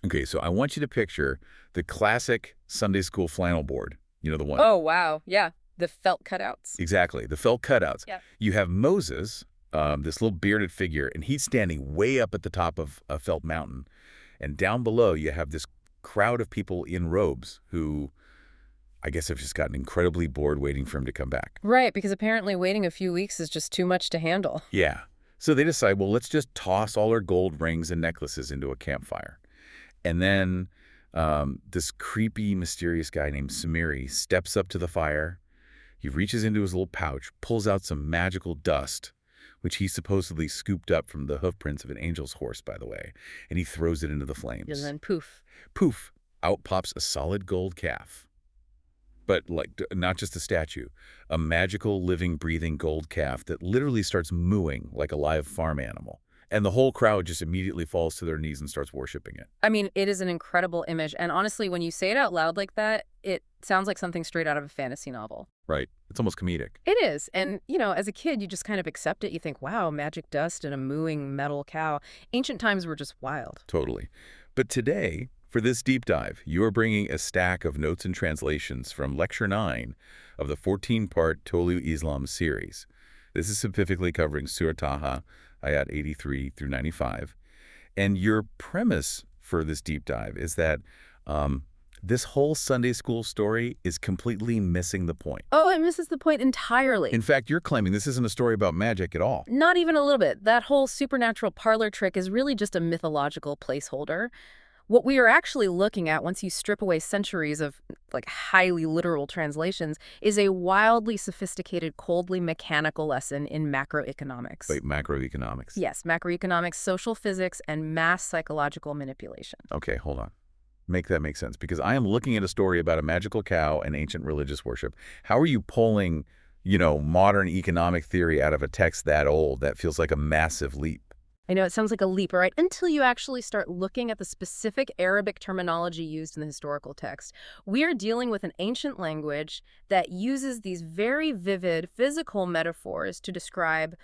Okay, so I want you to picture the classic Sunday school flannel board. You know the one? Oh, wow. Yeah. The felt cutouts. Exactly, the felt cutouts. Yeah. You have Moses, this little bearded figure, and he's standing way up at the top of a felt mountain. And down below, you have this crowd of people in robes who I guess have just gotten incredibly bored waiting for him to come back. Right, because apparently waiting a few weeks is just too much to handle. Yeah. So they decide, well, let's just toss all our gold rings and necklaces into a campfire. And then this creepy, mysterious guy named Samiri steps up to the fire. He reaches into his little pouch, pulls out some magical dust, which he supposedly scooped up from the hoofprints of an angel's horse, by the way, and he throws it into the flames. And then poof. Poof, out pops a solid gold calf. But like not just a statue, a magical, living, breathing gold calf that literally starts mooing like a live farm animal. And the whole crowd just immediately falls to their knees and starts worshiping it. I mean, it is an incredible image. And honestly, when you say it out loud like that, it sounds like something straight out of a fantasy novel. Right. It's almost comedic. It is. And, you know, as a kid, you just kind of accept it. You think, wow, magic dust and a mooing metal cow. Ancient times were just wild. Totally. But today, for this deep dive, you are bringing a stack of notes and translations from Lecture 9 of the 14-part Tolu Islam series. This is specifically covering Surah Ta-Ha, Ayat 83 through 95. And your premise for this deep dive is that this whole Sunday school story is completely missing the point. Oh, it misses the point entirely. In fact, you're claiming this isn't a story about magic at all. Not even a little bit. That whole supernatural parlor trick is really just a mythological placeholder. What we are actually looking at, once you strip away centuries of like highly literal translations, is a wildly sophisticated, coldly mechanical lesson in macroeconomics. Wait, macroeconomics? Yes, macroeconomics, social physics, and mass psychological manipulation. Okay, hold on. Make that make sense, because I am looking at a story about a magical cow and ancient religious worship. How are you pulling, modern economic theory out of a text that old? That feels like a massive leap. I know it sounds like a leap, right? Until you actually start looking at the specific Arabic terminology used in the historical text. We are dealing with an ancient language that uses these very vivid physical metaphors to describe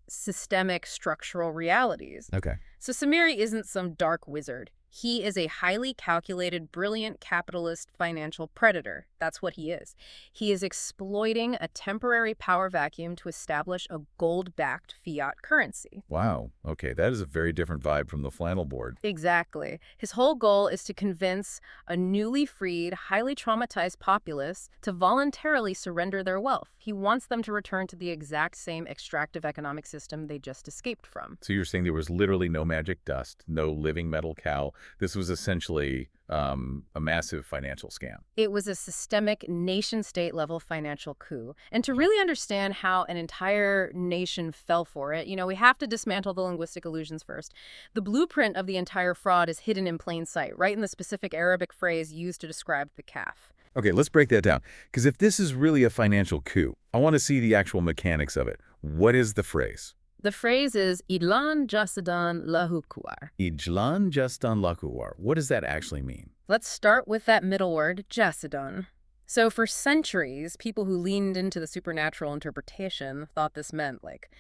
systemic structural realities. Okay. So Samiri isn't some dark wizard. He is a highly calculated, brilliant capitalist financial predator. That's what he is. He is exploiting a temporary power vacuum to establish a gold-backed fiat currency. Wow. Okay, that is a very different vibe from the flannel board. Exactly. His whole goal is to convince a newly freed, highly traumatized populace to voluntarily surrender their wealth. He wants them to return to the exact same extractive economic system they just escaped from. So you're saying there was literally no magic dust, no living metal cow. This was essentially a massive financial scam. It was a systemic nation-state level financial coup. And to really understand how an entire nation fell for it, we have to dismantle the linguistic illusions first. The blueprint of the entire fraud is hidden in plain sight, right in the specific Arabic phrase used to describe the calf. Okay, let's break that down. Because if this is really a financial coup, I want to see the actual mechanics of it. What is the phrase? The phrase is Idlan Jasadan Lahu Kuar. Idlan Jastan Lakuwar. What does that actually mean? Let's start with that middle word, Jasadon. So for centuries, people who leaned into the supernatural interpretation thought this meant like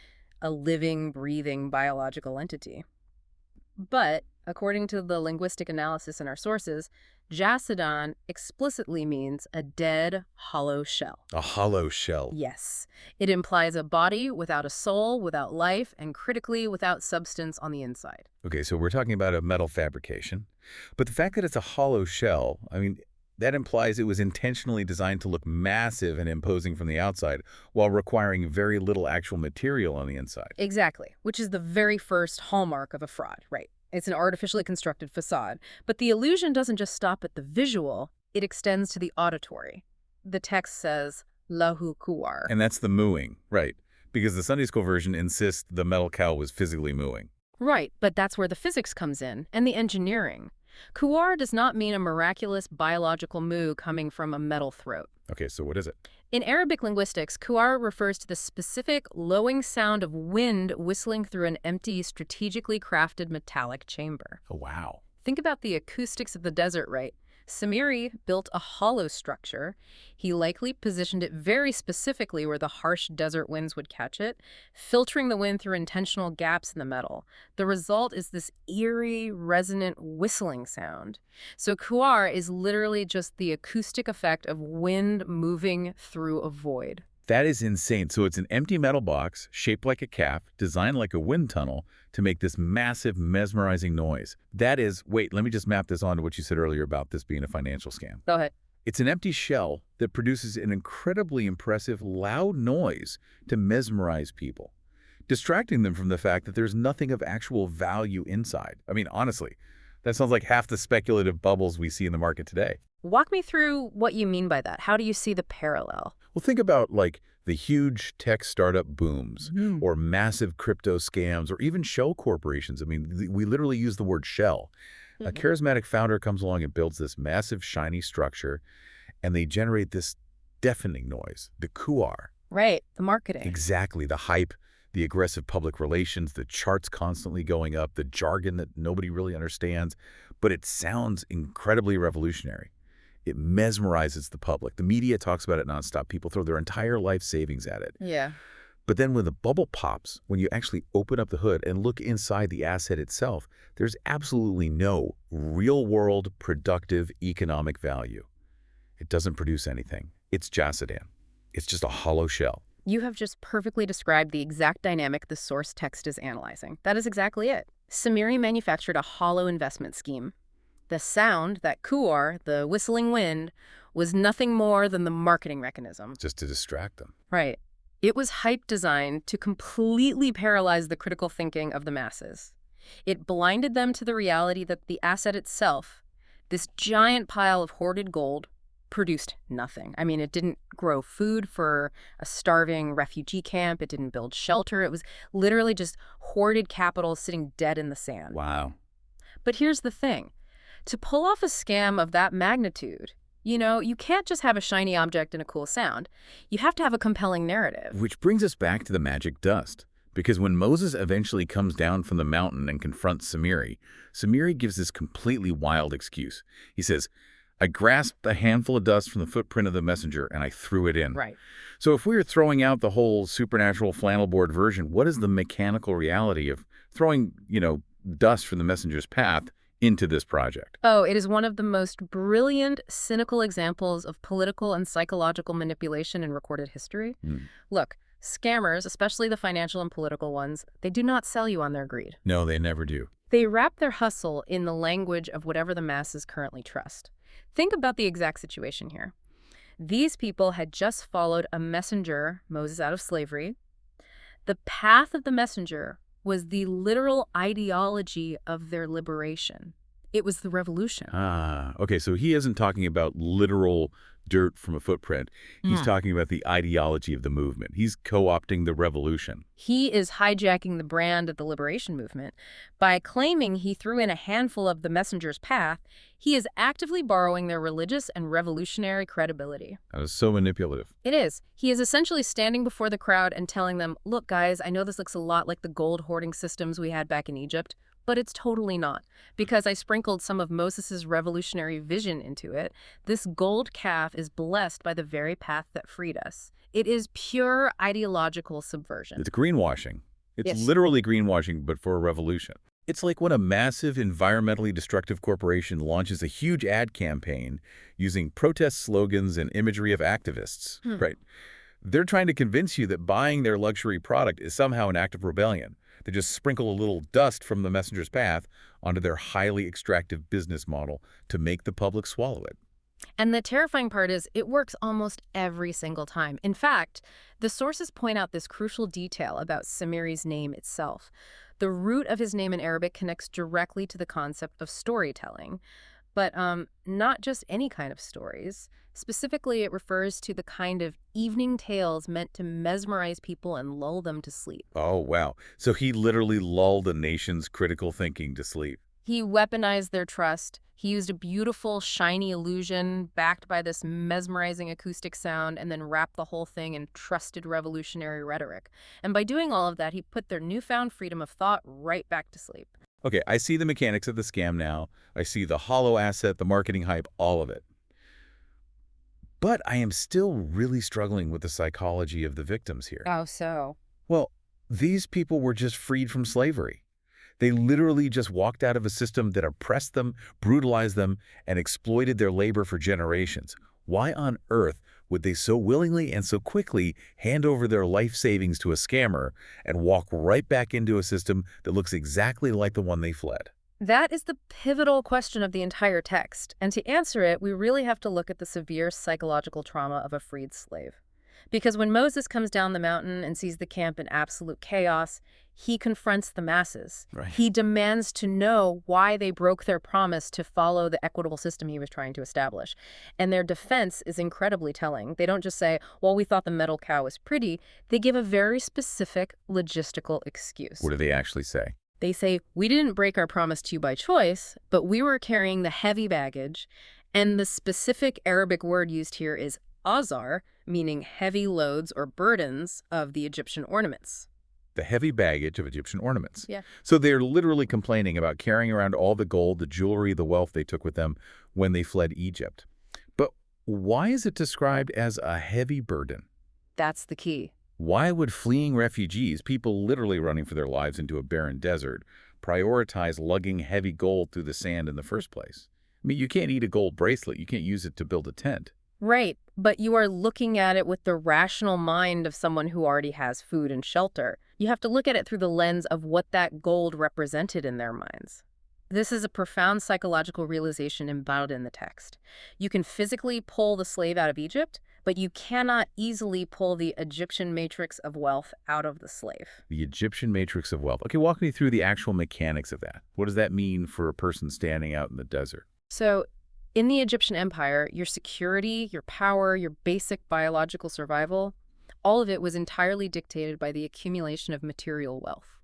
a living, breathing biological entity. But according to the linguistic analysis in our sources, Jasadon explicitly means a dead, hollow shell. A hollow shell. Yes. It implies a body without a soul, without life, and critically without substance on the inside. Okay, so we're talking about a metal fabrication. But the fact that it's a hollow shell, that implies it was intentionally designed to look massive and imposing from the outside while requiring very little actual material on the inside. Exactly, which is the very first hallmark of a fraud, right? It's an artificially constructed facade. But the illusion doesn't just stop at the visual, it extends to the auditory. The text says, Lahu Kuwar. And that's the mooing, right? Because the Sunday school version insists the metal cow was physically mooing. Right, but that's where the physics comes in, and the engineering. Kuwar does not mean a miraculous biological moo coming from a metal throat. Okay, so what is it? In Arabic linguistics, kuwar refers to the specific lowing sound of wind whistling through an empty, strategically crafted metallic chamber. Oh, wow. Think about the acoustics of the desert, right? Samiri built a hollow structure. He likely positioned it very specifically where the harsh desert winds would catch it, filtering the wind through intentional gaps in the metal. The result is this eerie, resonant whistling sound. So kuar is literally just the acoustic effect of wind moving through a void. That is insane. So it's an empty metal box shaped like a cap, designed like a wind tunnel to make this massive, mesmerizing noise. That is, wait, let me just map this onto what you said earlier about this being a financial scam. Go ahead. It's an empty shell that produces an incredibly impressive, loud noise to mesmerize people, distracting them from the fact that there's nothing of actual value inside. I mean, honestly, that sounds like half the speculative bubbles we see in the market today. Walk me through what you mean by that. How do you see the parallel? Well, think about like the huge tech startup booms or massive crypto scams or even shell corporations. I mean, we literally use the word shell. A charismatic founder comes along and builds this massive, shiny structure, and they generate this deafening noise, the kuar. Right, the marketing. Exactly, the hype, the aggressive public relations, the charts constantly going up, the jargon that nobody really understands, but it sounds incredibly revolutionary. It mesmerizes the public. The media talks about it nonstop. People throw their entire life savings at it. Yeah. But then when the bubble pops, when you actually open up the hood and look inside the asset itself, there's absolutely no real-world, productive economic value. It doesn't produce anything. It's Jasadan. It's just a hollow shell. You have just perfectly described the exact dynamic the source text is analyzing. That is exactly it. Samiri manufactured a hollow investment scheme. The sound, that kuar, the whistling wind, was nothing more than the marketing mechanism. Just to distract them. Right. It was hype designed to completely paralyze the critical thinking of the masses. It blinded them to the reality that the asset itself, this giant pile of hoarded gold, produced nothing. I mean, it didn't grow food for a starving refugee camp. It didn't build shelter. It was literally just hoarded capital sitting dead in the sand. Wow. But here's the thing. To pull off a scam of that magnitude, you can't just have a shiny object and a cool sound. You have to have a compelling narrative. Which brings us back to the magic dust. Because when Moses eventually comes down from the mountain and confronts Samiri, Samiri gives this completely wild excuse. He says, I grasped a handful of dust from the footprint of the messenger and I threw it in. Right. So if we were throwing out the whole supernatural flannel board version, what is the mechanical reality of throwing, dust from the messenger's path into this project? Oh, it is one of the most brilliant, cynical examples of political and psychological manipulation in recorded history. Look, scammers, especially the financial and political ones, they do not sell you on their greed. No, they never do. They wrap their hustle in the language of whatever the masses currently trust. Think about the exact situation here. These people had just followed a messenger, Moses, out of slavery. The path of the messenger was the literal ideology of their liberation. It was the revolution. Okay, so he isn't talking about literal dirt from a footprint. He's talking about the ideology of the movement. He's co-opting the revolution. He is hijacking the brand of the liberation movement. By claiming he threw in a handful of the messenger's path, he is actively borrowing their religious and revolutionary credibility. That is so manipulative. It is. He is essentially standing before the crowd and telling them, look, guys, I know this looks a lot like the gold hoarding systems we had back in Egypt, but it's totally not, because I sprinkled some of Moses's revolutionary vision into it. This gold calf is blessed by the very path that freed us. It is pure ideological subversion. It's greenwashing. It's Yes. literally greenwashing, but for a revolution. It's like when a massive environmentally destructive corporation launches a huge ad campaign using protest slogans and imagery of activists, right? They're trying to convince you that buying their luxury product is somehow an act of rebellion. They just sprinkle a little dust from the messenger's path onto their highly extractive business model to make the public swallow it. And the terrifying part is it works almost every single time. In fact, the sources point out this crucial detail about Samiri's name itself. The root of his name in Arabic connects directly to the concept of storytelling, but not just any kind of stories. Specifically, it refers to the kind of evening tales meant to mesmerize people and lull them to sleep. Oh, wow. So he literally lulled the nation's critical thinking to sleep. He weaponized their trust. He used a beautiful, shiny illusion backed by this mesmerizing acoustic sound and then wrapped the whole thing in trusted revolutionary rhetoric. And by doing all of that, he put their newfound freedom of thought right back to sleep. Okay, I see the mechanics of the scam now. I see the hollow asset, the marketing hype, all of it. But I am still really struggling with the psychology of the victims here. Oh, so. Well, these people were just freed from slavery. They literally just walked out of a system that oppressed them, brutalized them, and exploited their labor for generations. Why on earth would they so willingly and so quickly hand over their life savings to a scammer and walk right back into a system that looks exactly like the one they fled? That is the pivotal question of the entire text, and to answer it, we really have to look at the severe psychological trauma of a freed slave. Because when Moses comes down the mountain and sees the camp in absolute chaos, he confronts the masses. Right. He demands to know why they broke their promise to follow the equitable system he was trying to establish. And their defense is incredibly telling. They don't just say, well, we thought the metal cow was pretty. They give a very specific logistical excuse. What do they actually say? They say, we didn't break our promise to you by choice, but we were carrying the heavy baggage. And the specific Arabic word used here is azar, meaning heavy loads or burdens of the Egyptian ornaments. The heavy baggage of Egyptian ornaments. Yeah. So they're literally complaining about carrying around all the gold, the jewelry, the wealth they took with them when they fled Egypt. But why is it described as a heavy burden? That's the key. Why would fleeing refugees, people literally running for their lives into a barren desert, prioritize lugging heavy gold through the sand in the first place? I mean, you can't eat a gold bracelet. You can't use it to build a tent. Right, but you are looking at it with the rational mind of someone who already has food and shelter. You have to look at it through the lens of what that gold represented in their minds. This is a profound psychological realization embodied in the text. You can physically pull the slave out of Egypt, but you cannot easily pull the Egyptian matrix of wealth out of the slave. The Egyptian matrix of wealth. Okay, walk me through the actual mechanics of that. What does that mean for a person standing out in the desert? So, in the Egyptian empire, your security, your power, your basic biological survival, all of it was entirely dictated by the accumulation of material wealth,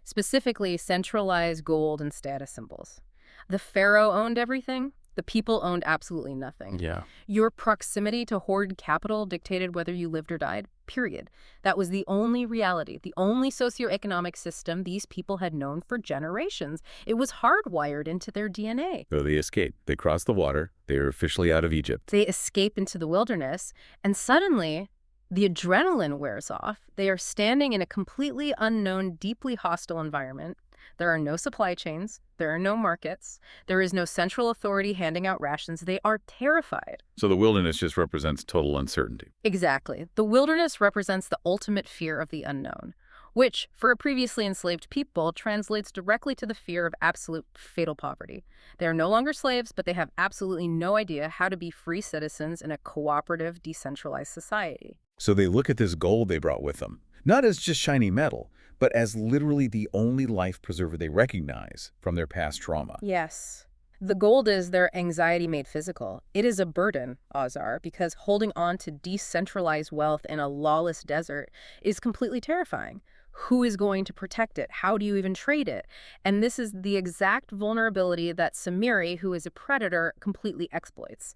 specifically centralized gold and status symbols. The pharaoh owned everything. The people owned absolutely nothing. Yeah. Your proximity to hoard capital dictated whether you lived or died, period. That was the only reality, the only socioeconomic system these people had known for generations. It was hardwired into their DNA. So they escape. They cross the water. They are officially out of Egypt. They escape into the wilderness, and suddenly the adrenaline wears off. They are standing in a completely unknown, deeply hostile environment. There are no supply chains. There are no markets. There is no central authority handing out rations. They are terrified. So the wilderness just represents total uncertainty. Exactly. The wilderness represents the ultimate fear of the unknown, which, for a previously enslaved people, translates directly to the fear of absolute fatal poverty. They are no longer slaves, but they have absolutely no idea how to be free citizens in a cooperative, decentralized society. So they look at this gold they brought with them, not as just shiny metal, but as literally the only life preserver they recognize from their past trauma. Yes. The gold is their anxiety made physical. It is a burden, Azar, because holding on to decentralized wealth in a lawless desert is completely terrifying. Who is going to protect it? How do you even trade it? And this is the exact vulnerability that Samiri, who is a predator, completely exploits.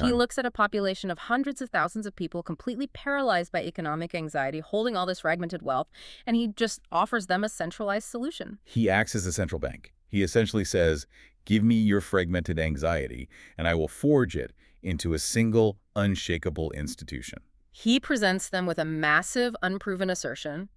He looks at a population of hundreds of thousands of people completely paralyzed by economic anxiety, holding all this fragmented wealth, and he just offers them a centralized solution. He acts as a central bank. He essentially says, give me your fragmented anxiety, and I will forge it into a single, unshakable institution. He presents them with a massive, unproven assertion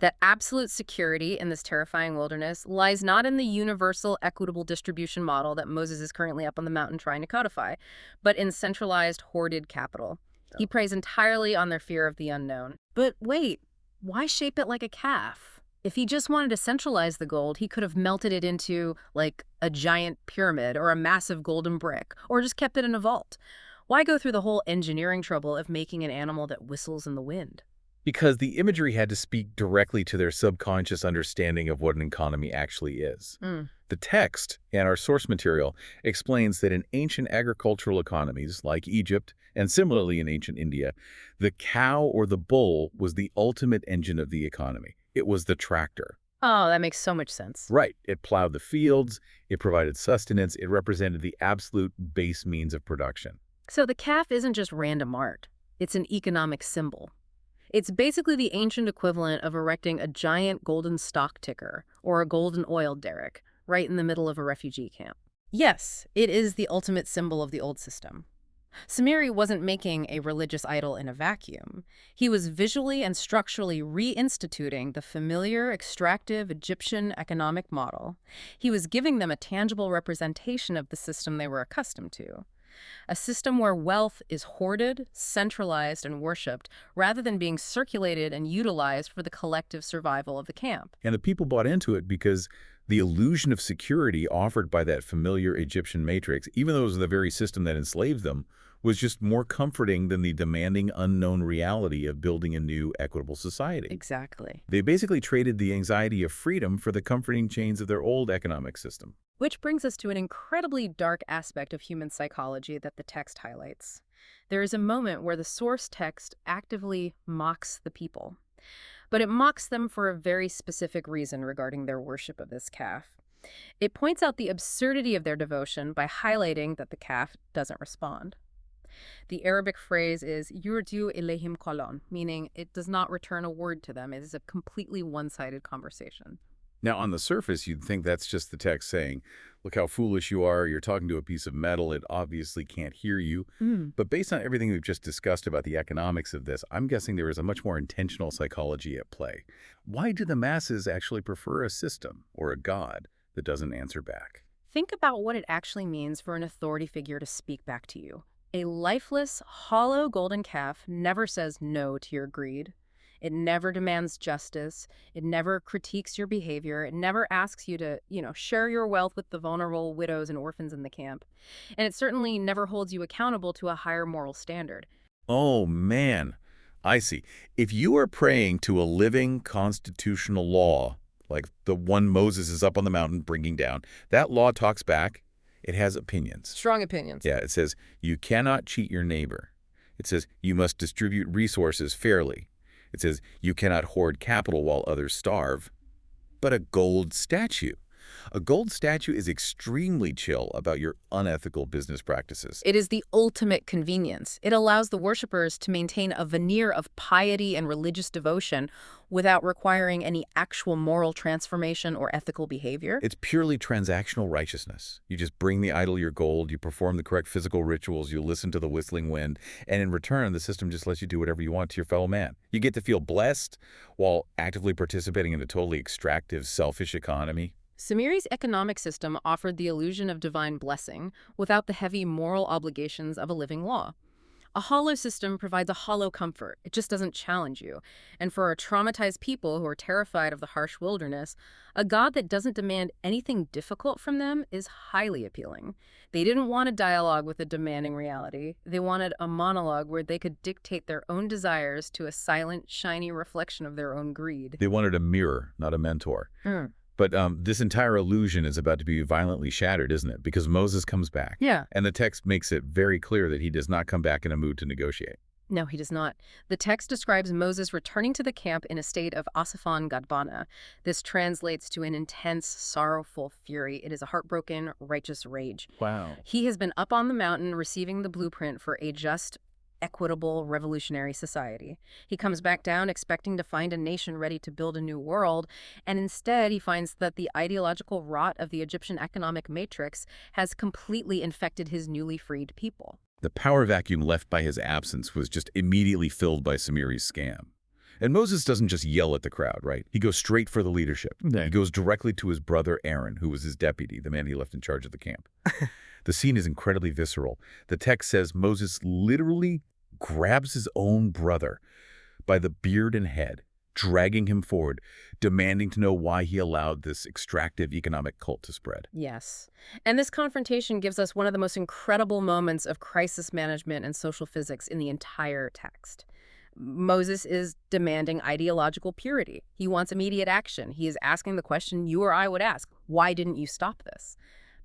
that absolute security in this terrifying wilderness lies not in the universal equitable distribution model that Moses is currently up on the mountain trying to codify, but in centralized, hoarded capital. He preys entirely on their fear of the unknown. But wait, why shape it like a calf? If he just wanted to centralize the gold, he could have melted it into, like, a giant pyramid or a massive golden brick, or just kept it in a vault. Why go through the whole engineering trouble of making an animal that whistles in the wind? Because the imagery had to speak directly to their subconscious understanding of what an economy actually is. The text and our source material explains that in ancient agricultural economies like Egypt, and similarly in ancient India, the cow or the bull was the ultimate engine of the economy. It was the tractor. Oh, that makes so much sense. Right. It plowed the fields, it provided sustenance, it represented the absolute base means of production. So the calf isn't just random art. It's an economic symbol. It's basically the ancient equivalent of erecting a giant golden stock ticker or a golden oil derrick, right in the middle of a refugee camp. Yes, it is the ultimate symbol of the old system. Samiri wasn't making a religious idol in a vacuum. He was visually and structurally reinstituting the familiar, extractive Egyptian economic model. He was giving them a tangible representation of the system they were accustomed to. A system where wealth is hoarded, centralized, and worshipped, rather than being circulated and utilized for the collective survival of the camp. And the people bought into it because the illusion of security offered by that familiar Egyptian matrix, even though it was the very system that enslaved them, was just more comforting than the demanding unknown reality of building a new equitable society. Exactly. They basically traded the anxiety of freedom for the comforting chains of their old economic system. Which brings us to an incredibly dark aspect of human psychology that the text highlights. There is a moment where the source text actively mocks the people. But it mocks them for a very specific reason regarding their worship of this calf. It points out the absurdity of their devotion by highlighting that the calf doesn't respond. The Arabic phrase is yurdu ilayhim qalon, meaning it does not return a word to them. It is a completely one-sided conversation. Now, on the surface, you'd think that's just the text saying, look how foolish you are, you're talking to a piece of metal, it obviously can't hear you. But based on everything we've just discussed about the economics of this, I'm guessing there is a much more intentional psychology at play. Why do the masses actually prefer a system or a god that doesn't answer back? Think about what it actually means for an authority figure to speak back to you. A lifeless, hollow golden calf never says no to your greed. It never demands justice. It never critiques your behavior. It never asks you to, share your wealth with the vulnerable widows and orphans in the camp. And it certainly never holds you accountable to a higher moral standard. Oh, man. I see. If you are praying to a living constitutional law, like the one Moses is up on the mountain bringing down, that law talks back. It has opinions. Strong opinions. Yeah, it says, you cannot cheat your neighbor. It says, you must distribute resources fairly. It says, you cannot hoard capital while others starve. But a gold statue. A gold statue is extremely chill about your unethical business practices. It is the ultimate convenience. It allows the worshipers to maintain a veneer of piety and religious devotion without requiring any actual moral transformation or ethical behavior. It's purely transactional righteousness. You just bring the idol your gold, you perform the correct physical rituals, you listen to the whistling wind, and in return, the system just lets you do whatever you want to your fellow man. You get to feel blessed while actively participating in a totally extractive, selfish economy. Samiri's economic system offered the illusion of divine blessing without the heavy moral obligations of a living law. A hollow system provides a hollow comfort. It just doesn't challenge you. And for our traumatized people who are terrified of the harsh wilderness, a God that doesn't demand anything difficult from them is highly appealing. They didn't want a dialogue with a demanding reality. They wanted a monologue where they could dictate their own desires to a silent, shiny reflection of their own greed. They wanted a mirror, not a mentor. But this entire illusion is about to be violently shattered, isn't it? Because Moses comes back. Yeah. And the text makes it very clear that he does not come back in a mood to negotiate. No, he does not. The text describes Moses returning to the camp in a state of asafan gadbana. This translates to an intense, sorrowful fury. It is a heartbroken, righteous rage. Wow. He has been up on the mountain receiving the blueprint for a just, equitable, revolutionary society. He comes back down expecting to find a nation ready to build a new world, and instead he finds that the ideological rot of the Egyptian economic matrix has completely infected his newly freed people. The power vacuum left by his absence was just immediately filled by Samiri's scam. And Moses doesn't just yell at the crowd, right? He goes straight for the leadership. Yeah. He goes directly to his brother Aaron, who was his deputy, the man he left in charge of the camp. The scene is incredibly visceral. The text says Moses literally grabs his own brother by the beard and head, dragging him forward, demanding to know why he allowed this extractive economic cult to spread. Yes. And this confrontation gives us one of the most incredible moments of crisis management and social physics in the entire text. Moses is demanding ideological purity. He wants immediate action. He is asking the question you or I would ask, why didn't you stop this?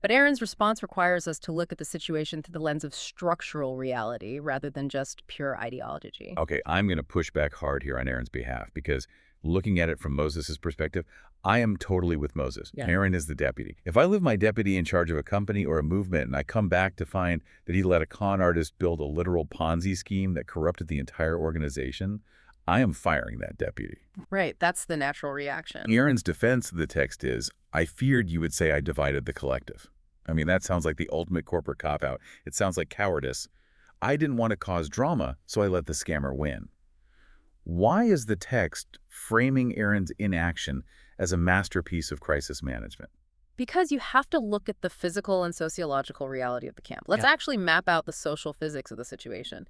But Aaron's response requires us to look at the situation through the lens of structural reality rather than just pure ideology. Okay, I'm going to push back hard here on Aaron's behalf because looking at it from Moses' perspective, I am totally with Moses. Yeah. Aaron is the deputy. If I leave my deputy in charge of a company or a movement and I come back to find that he let a con artist build a literal Ponzi scheme that corrupted the entire organization, I am firing that deputy. Right, that's the natural reaction. Aaron's defense of the text is, I feared you would say I divided the collective. I mean, that sounds like the ultimate corporate cop-out. It sounds like cowardice. I didn't want to cause drama, so I let the scammer win. Why is the text framing Aaron's inaction as a masterpiece of crisis management? Because you have to look at the physical and sociological reality of the camp. Let's actually map out the social physics of the situation.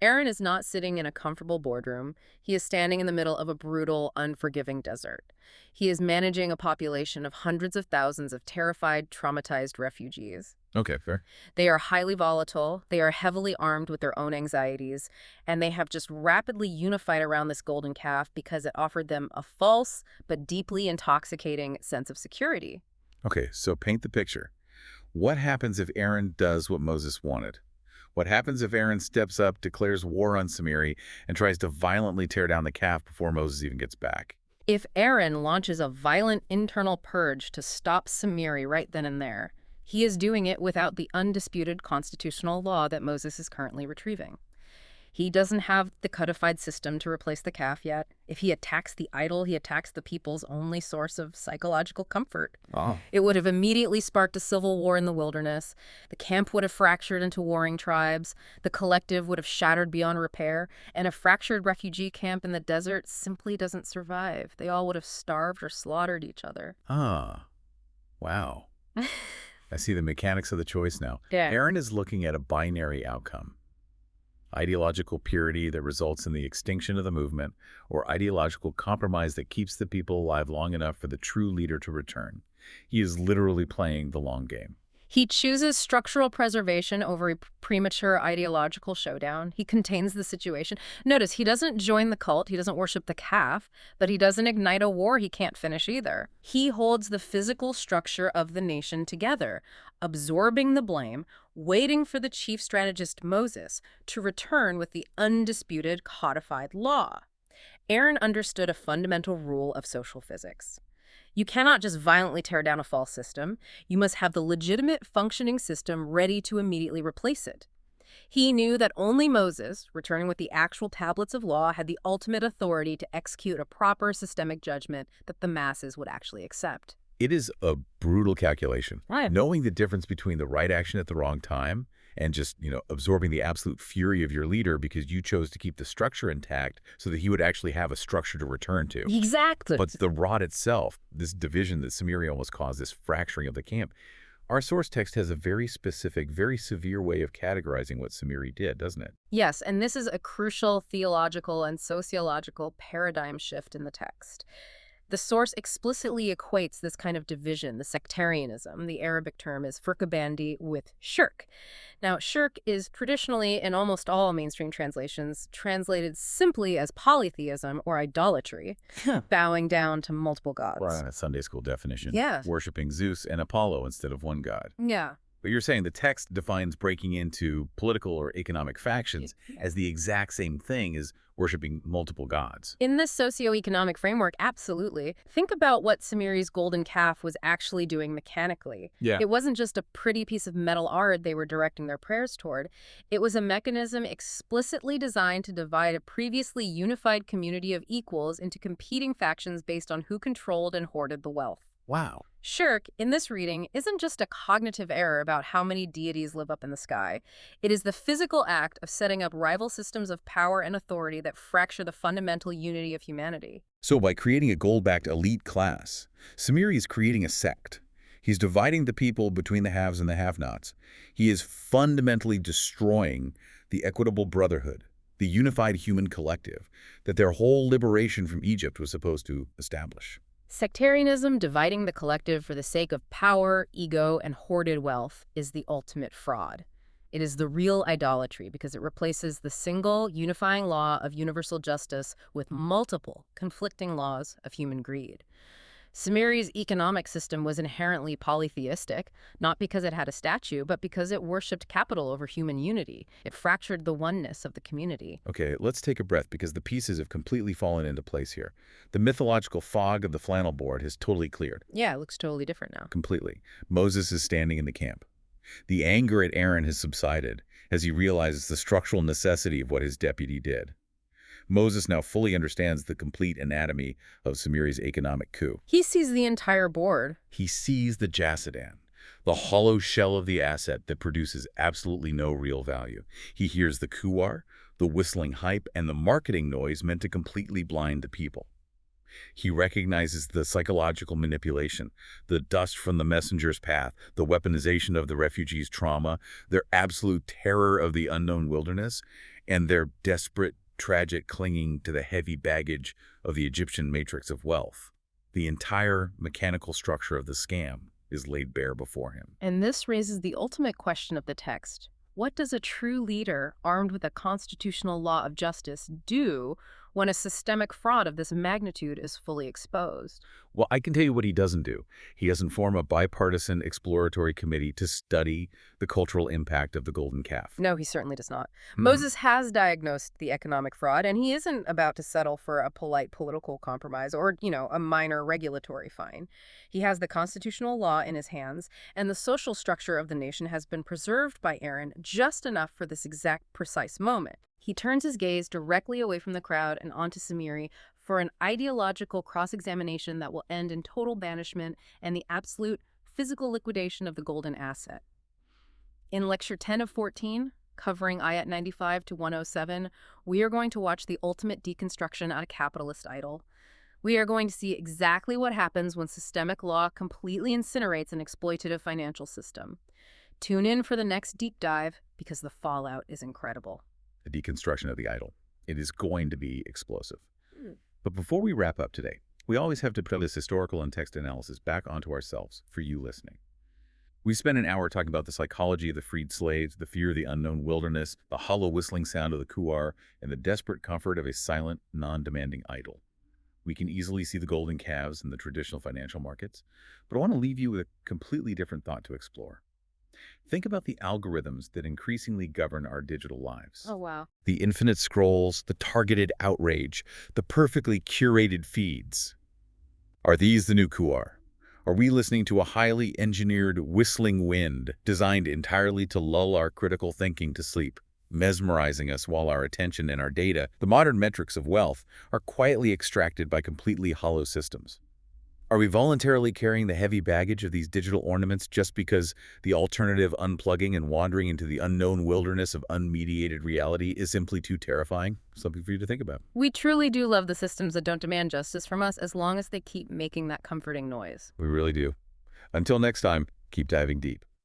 Aaron is not sitting in a comfortable boardroom. He is standing in the middle of a brutal, unforgiving desert. He is managing a population of hundreds of thousands of terrified, traumatized refugees. Okay, fair. They are highly volatile, they are heavily armed with their own anxieties, and they have just rapidly unified around this golden calf because it offered them a false but deeply intoxicating sense of security. Okay, so paint the picture. What happens if Aaron does what Moses wanted? What happens if Aaron steps up, declares war on Samiri, and tries to violently tear down the calf before Moses even gets back? If Aaron launches a violent internal purge to stop Samiri right then and there, he is doing it without the undisputed constitutional law that Moses is currently retrieving. He doesn't have the codified system to replace the calf yet. If he attacks the idol, he attacks the people's only source of psychological comfort. Oh. It would have immediately sparked a civil war in the wilderness. The camp would have fractured into warring tribes. The collective would have shattered beyond repair. And a fractured refugee camp in the desert simply doesn't survive. They all would have starved or slaughtered each other. Ah, wow. I see the mechanics of the choice now. Yeah. Aaron is looking at a binary outcome. Ideological purity that results in the extinction of the movement, or ideological compromise that keeps the people alive long enough for the true leader to return. He is literally playing the long game. He chooses structural preservation over a premature ideological showdown. He contains the situation. Notice, he doesn't join the cult, he doesn't worship the calf, but he doesn't ignite a war he can't finish either. He holds the physical structure of the nation together, absorbing the blame, waiting for the chief strategist Moses to return with the undisputed codified law. Aaron understood a fundamental rule of social physics. You cannot just violently tear down a false system. You must have the legitimate functioning system ready to immediately replace it. He knew that only Moses, returning with the actual tablets of law, had the ultimate authority to execute a proper systemic judgment that the masses would actually accept. It is a brutal calculation. Right. Knowing the difference between the right action at the wrong time and just, absorbing the absolute fury of your leader because you chose to keep the structure intact so that he would actually have a structure to return to. Exactly. But the rot itself, this division that Samiri almost caused, this fracturing of the camp, our source text has a very specific, very severe way of categorizing what Samiri did, doesn't it? Yes, and this is a crucial theological and sociological paradigm shift in the text. The source explicitly equates this kind of division, the sectarianism. The Arabic term is furqabandi with shirk. Now, shirk is traditionally, in almost all mainstream translations, translated simply as polytheism or idolatry, bowing down to multiple gods. Right, a Sunday school definition. Yeah. Worshipping Zeus and Apollo instead of one god. Yeah. But you're saying the text defines breaking into political or economic factions as the exact same thing as worshiping multiple gods. In this socioeconomic framework, absolutely. Think about what Samiri's golden calf was actually doing mechanically. Yeah. It wasn't just a pretty piece of metal art they were directing their prayers toward. It was a mechanism explicitly designed to divide a previously unified community of equals into competing factions based on who controlled and hoarded the wealth. Wow. Shirk, in this reading, isn't just a cognitive error about how many deities live up in the sky. It is the physical act of setting up rival systems of power and authority that fracture the fundamental unity of humanity. So by creating a gold-backed elite class, Samiri is creating a sect. He's dividing the people between the haves and the have-nots. He is fundamentally destroying the equitable brotherhood, the unified human collective that their whole liberation from Egypt was supposed to establish. Sectarianism, dividing the collective for the sake of power, ego, and hoarded wealth, is the ultimate fraud. It is the real idolatry because it replaces the single, unifying law of universal justice with multiple, conflicting laws of human greed. Samiri's economic system was inherently polytheistic, not because it had a statue, but because it worshipped capital over human unity. It fractured the oneness of the community. Okay, let's take a breath because the pieces have completely fallen into place here. The mythological fog of the flannel board has totally cleared. Yeah, it looks totally different now. Completely. Moses is standing in the camp. The anger at Aaron has subsided as he realizes the structural necessity of what his deputy did. Moses now fully understands the complete anatomy of Samiri's economic coup. He sees the entire board. He sees the Jasidan, the hollow shell of the asset that produces absolutely no real value. He hears the kuwar, the whistling hype, and the marketing noise meant to completely blind the people. He recognizes the psychological manipulation, the dust from the messenger's path, the weaponization of the refugees' trauma, their absolute terror of the unknown wilderness, and their desperate, tragic clinging to the heavy baggage of the Egyptian matrix of wealth. The entire mechanical structure of the scam is laid bare before him. And this raises the ultimate question of the text. What does a true leader, armed with a constitutional law of justice, do when a systemic fraud of this magnitude is fully exposed? Well, I can tell you what he doesn't do. He doesn't form a bipartisan exploratory committee to study the cultural impact of the golden calf. No, he certainly does not. Moses has diagnosed the economic fraud, and he isn't about to settle for a polite political compromise or, a minor regulatory fine. He has the constitutional law in his hands, and the social structure of the nation has been preserved by Aaron just enough for this exact precise moment. He turns his gaze directly away from the crowd and onto Samiri for an ideological cross-examination that will end in total banishment and the absolute physical liquidation of the golden asset. In Lecture 10 of 14, covering Ayat 95 to 107, we are going to watch the ultimate deconstruction on a capitalist idol. We are going to see exactly what happens when systemic law completely incinerates an exploitative financial system. Tune in for the next deep dive because the fallout is incredible. The deconstruction of the idol. It is going to be explosive. But before we wrap up today, we always have to put this historical and text analysis back onto ourselves for you listening. We spent an hour talking about the psychology of the freed slaves, the fear of the unknown wilderness, the hollow whistling sound of the kuwar, and the desperate comfort of a silent, non-demanding idol. We can easily see the golden calves in the traditional financial markets, but I want to leave you with a completely different thought to explore. Think about the algorithms that increasingly govern our digital lives. Oh, wow. The infinite scrolls, the targeted outrage, the perfectly curated feeds. Are these the new kuwar? Are we listening to a highly engineered whistling wind designed entirely to lull our critical thinking to sleep, mesmerizing us while our attention and our data, the modern metrics of wealth, are quietly extracted by completely hollow systems? Are we voluntarily carrying the heavy baggage of these digital ornaments just because the alternative unplugging and wandering into the unknown wilderness of unmediated reality is simply too terrifying? Something for you to think about. We truly do love the systems that don't demand justice from us as long as they keep making that comforting noise. We really do. Until next time, keep diving deep.